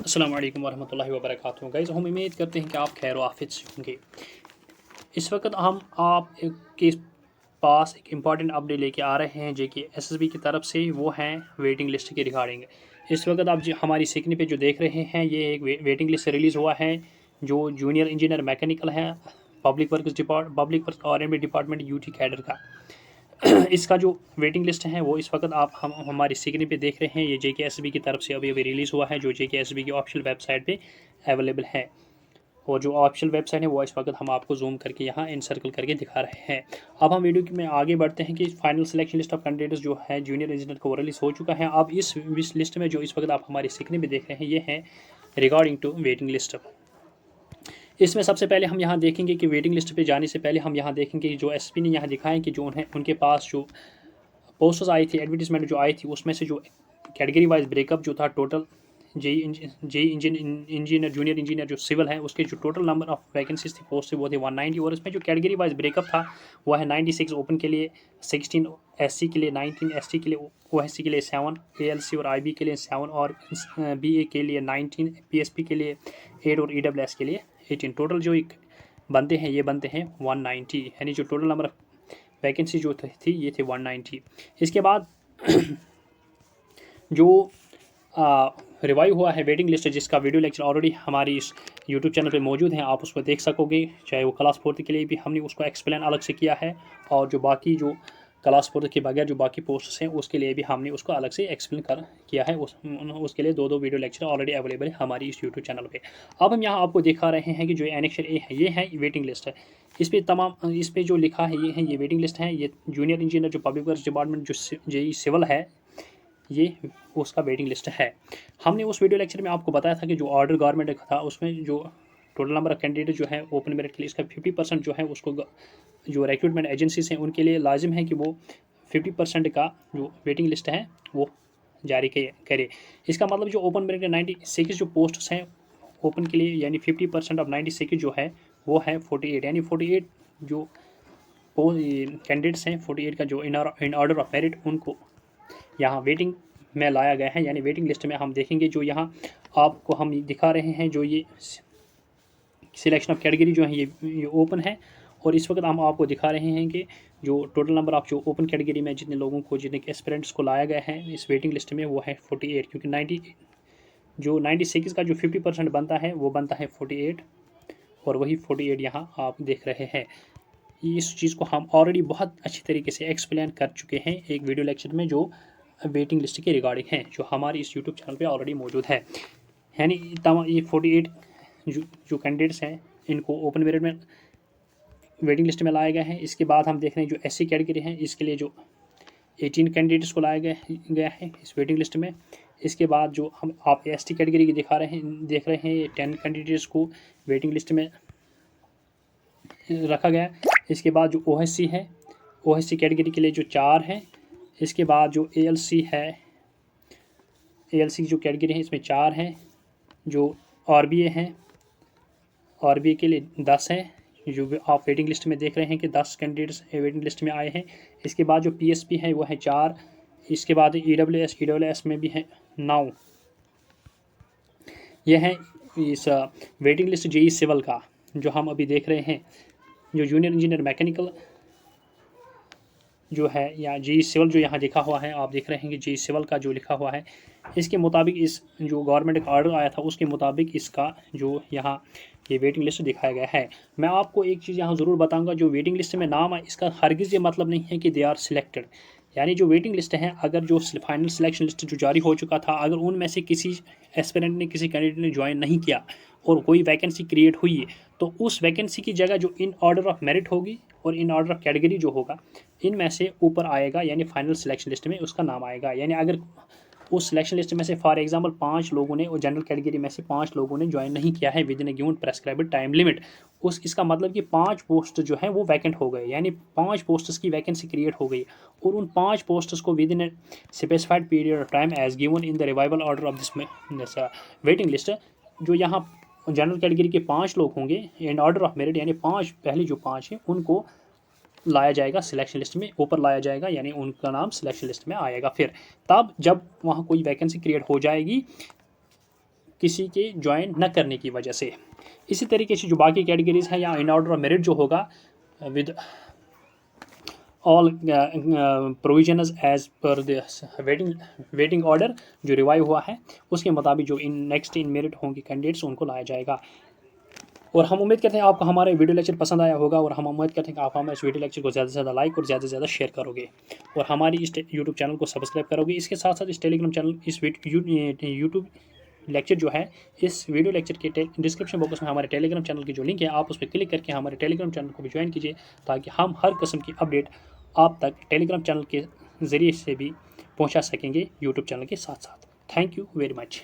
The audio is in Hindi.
अस्सलाम वालेकुम वरहमतुल्लाहि वबरकातुहू। गाइस, हम उम्मीद करते हैं कि आप खैर आफियत से होंगे। इस वक्त हम आप के पास एक इम्पॉर्टेंट अपडेट लेके आ रहे हैं जो कि एसएसबी की तरफ से, वो हैं वेटिंग लिस्ट के रिगार्डिंग। इस वक्त आप हमारी स्क्रीन पे जो देख रहे हैं, ये एक वेटिंग लिस्ट रिलीज़ हुआ है जो जूनियर इंजीनियर मैकेनिकल है, public work R&B department UT cadre का। इसका जो वेटिंग लिस्ट है वो इस वक्त आप हम हमारी स्क्रीन पे देख रहे हैं। ये JKSB की तरफ से अभी अभी रिलीज़ हुआ है, जो JKSB की ऑफिशियल वेबसाइट पे अवेलेबल है। और जो ऑफिशियल वेबसाइट है वो इस वक्त हम आपको जूम करके यहाँ इनसर्कल करके दिखा रहे हैं। अब हम वीडियो में आगे बढ़ते हैं कि final selection list of candidates जो है जूनियर इंजीनियर को रिलीज़ हो चुका है। अब इस लिस्ट में जो इस वक्त आप हमारी स्क्रीन पे देख रहे हैं, ये है रिगार्डिंग टू वेटिंग लिस्ट। इसमें सबसे पहले हम यहाँ देखेंगे कि वेटिंग लिस्ट पे जाने से पहले हम यहाँ देखेंगे कि जो एसपी ने यहाँ दिखाया कि जो उनके पास जो पोस्टर्स आई थी, एडवर्टीजमेंट जो आई थी, उसमें से जो कैटेगरी वाइज ब्रेकअप जो था टोटल इंजीनियर जूनियर इंजीनियर जो सिविल है, उसके जो टोटल नंबर ऑफ वैकेंसीज थी पोस्ट थी वो थी 190। और इसमें जो कैटेगरी वाइज ब्रेकअप था वो है 96 ओपन के लिए, 16 SC के लिए, 19 ST के लिए, OSC के लिए 7, ALC और IB के लिए 7 और BA के लिए 19, PSP के लिए 8 और EWS के लिए 18। टोटल जो एक बनते हैं ये बनते हैं 190, यानी जो टोटल नंबर वैकेंसी जो थी ये थे 190। इसके बाद जो रिवाइव हुआ है वेटिंग लिस्ट, जिसका वीडियो लेक्चर ऑलरेडी हमारी इस यूट्यूब चैनल पे मौजूद है, आप उसको देख सकोगे। चाहे वो क्लास 4 के लिए भी हमने उसको एक्सप्लेन अलग से किया है, और जो बाकी जो क्लास 4 के बगैर जो बाकी पोस्ट्स हैं उसके लिए भी हमने उसको अलग से एक्सप्लेन किया है। उसके लिए दो वीडियो लेक्चर ऑलरेडी अवेलेबल है हमारी इस यूट्यूब चैनल पे। अब हम यहाँ आपको दिखा रहे हैं कि जो एनेक्शन ए है ये है वेटिंग लिस्ट है। इस पर जो लिखा है ये वेटिंग लिस्ट है। ये जूनियर इंजीनियर जो पब्लिक वर्क्स डिपार्टमेंट जो JE सिविल है, ये उसका वेटिंग लिस्ट है। हमने उस वीडियो लेक्चर में आपको बताया था कि जो ऑर्डर गवर्नमेंट का था उसमें जो टोटल नंबर ऑफ कैंडिडेट जो है ओपन मेरिट के लिए, इसका 50% जो है उसको जो रिक्रूटमेंट एजेंसीज हैं उनके लिए लाजिम है कि वो 50% का जो वेटिंग लिस्ट है वो जारी करे। इसका मतलब जो ओपन मेरिट 96 जो पोस्ट्स हैं ओपन के लिए, यानी 50% ऑफ 96 जो है वो है 48, यानी 48 जो कैंडिडेट्स हैं 48 का जो इन ऑर्डर ऑफ मेरिट उनको यहाँ वेटिंग में लाया गया है। यानी वेटिंग लिस्ट में हम देखेंगे जो यहाँ आपको हम दिखा रहे हैं, जो ये सिलेक्शन ऑफ कैटेगरी जो है ये ओपन है। और इस वक्त हम आपको दिखा रहे हैं कि जो टोटल नंबर ऑफ जो ओपन कैटेगरी में जितने लोगों को, जितने एस्पिरेंट्स को लाया गया है इस वेटिंग लिस्ट में, वो है 48। क्योंकि 96 का जो 50% बनता है वो बनता है 48, और वही 48 यहाँ आप देख रहे हैं। इस चीज़ को हम ऑलरेडी बहुत अच्छी तरीके से एक्सप्लेन कर चुके हैं एक वीडियो लेक्चर में जो वेटिंग लिस्ट के रिगार्डिंग है, जो हमारी इस यूट्यूब चैनल पे ऑलरेडी मौजूद है। यानी तमाम ये 48 जो कैंडिडेट्स हैं इनको ओपन मेरिट में वेटिंग लिस्ट में लाया गया है। इसके बाद हम देख रहे हैं जो SC कैटेगरी है, इसके लिए जो 18 कैंडिडेट्स को लाया गया है इस वेटिंग लिस्ट में। इसके बाद जो हम आप ST कैटेगरी की देख रहे हैं, ये 10 कैंडिडेट्स को वेटिंग लिस्ट में रखा गया। इसके बाद जो OSC है, OSC कैटेगरी के लिए जो 4 हैं। इसके बाद जो ALC है, ALC की जो कैटेगरी है इसमें 4 हैं। जो RBA हैं, RBA के लिए 10 हैं, जो आप वेटिंग लिस्ट में देख रहे हैं कि 10 कैंडिडेट्स वेटिंग लिस्ट में आए हैं। इसके बाद जो PSP है वो है 4। इसके बाद EWS में भी है 9। यह है इस वेटिंग लिस्ट JE सिविल का जो हम अभी देख रहे हैं। जो जूनियर इंजीनियर मैकेनिकल जो है या JE सिविल जो यहाँ लिखा हुआ है, आप देख रहे हैं कि JE सिविल का जो लिखा हुआ है, इसके मुताबिक इस जो गवर्नमेंट का ऑर्डर आया था उसके मुताबिक इसका जो यहाँ ये वेटिंग लिस्ट दिखाया गया है। मैं आपको एक चीज़ यहाँ ज़रूर बताऊँगा, जो वेटिंग लिस्ट में नाम है इसका हरगिज़ ये मतलब नहीं है कि दे आर सिलेक्टेड। यानी जो वेटिंग लिस्ट है, अगर जो फाइनल सिलेक्शन लिस्ट जो जारी हो चुका था, अगर उनमें से किसी एस्पिरेंट ने, किसी कैंडिडेट ने ज्वाइन नहीं किया और कोई वैकेंसी क्रिएट हुई है, तो उस वैकेंसी की जगह जो इन ऑर्डर ऑफ मेरिट होगी और इन ऑर्डर ऑफ कैटेगरी जो होगा, इनमें से ऊपर आएगा, यानी फाइनल सिलेक्शन लिस्ट में उसका नाम आएगा। यानी अगर उस सिलेक्शन लिस्ट में से फॉर एग्जांपल 5 लोगों ने और जनरल कैटेगरी में से 5 लोगों ने ज्वाइन नहीं किया है with in A given prescribed time limit, इसका मतलब कि 5 पोस्ट जो है वो वैकेंट हो गए, यानी 5 पोस्ट्स की वैकेंसी क्रिएट हो गई, और उन 5 पोस्ट्स को within a specified period of time as given in the revival order of this waiting list, जो यहाँ जनरल कैटेगरी के 5 लोग होंगे इन ऑर्डर ऑफ मेरिट, यानी 5 पहले जो 5 हैं उनको लाया जाएगा सिलेक्शन लिस्ट में, ऊपर लाया जाएगा, यानी उनका नाम सिलेक्शन लिस्ट में आएगा। फिर तब जब वहाँ कोई वैकेंसी क्रिएट हो जाएगी किसी के ज्वाइन न करने की वजह से। इसी तरीके से जो बाकी कैटेगरीज हैं या इन ऑर्डर ऑफ मेरिट जो होगा with all provisions as per the waiting order जो रिवाइव हुआ है उसके मुताबिक जो नेक्स्ट इन मेरिट होंगे कैंडिडेट्स उनको लाया जाएगा। और हम उम्मीद करते हैं आपको हमारा वीडियो लेक्चर पसंद आया होगा और हम उम्मीद करते हैं कि आप हमारे इस वीडियो लेक्चर को ज़्यादा से ज़्यादा लाइक और ज़्यादा से ज़्यादा शेयर करोगे और हमारी इस यूट्यूब चैनल को सब्सक्राइब करोगे। इसके साथ साथ इस टेलीग्राम चैनल इस यूट्यूब लेक्चर जो है इस वीडियो लेक्चर के डिस्क्रिप्शन बॉक्स में हमारे टेलीग्राम चैनल की जो लिंक है आप उस पर क्लिक करके हमारे टेलीग्राम चैनल को भी ज्वाइन कीजिए ताकि हम हर किस्म की अपडेट आप तक टेलीग्राम चैनल के ज़रिए से भी पहुंचा सकेंगे यूट्यूब चैनल के साथ साथ। Thank you very much.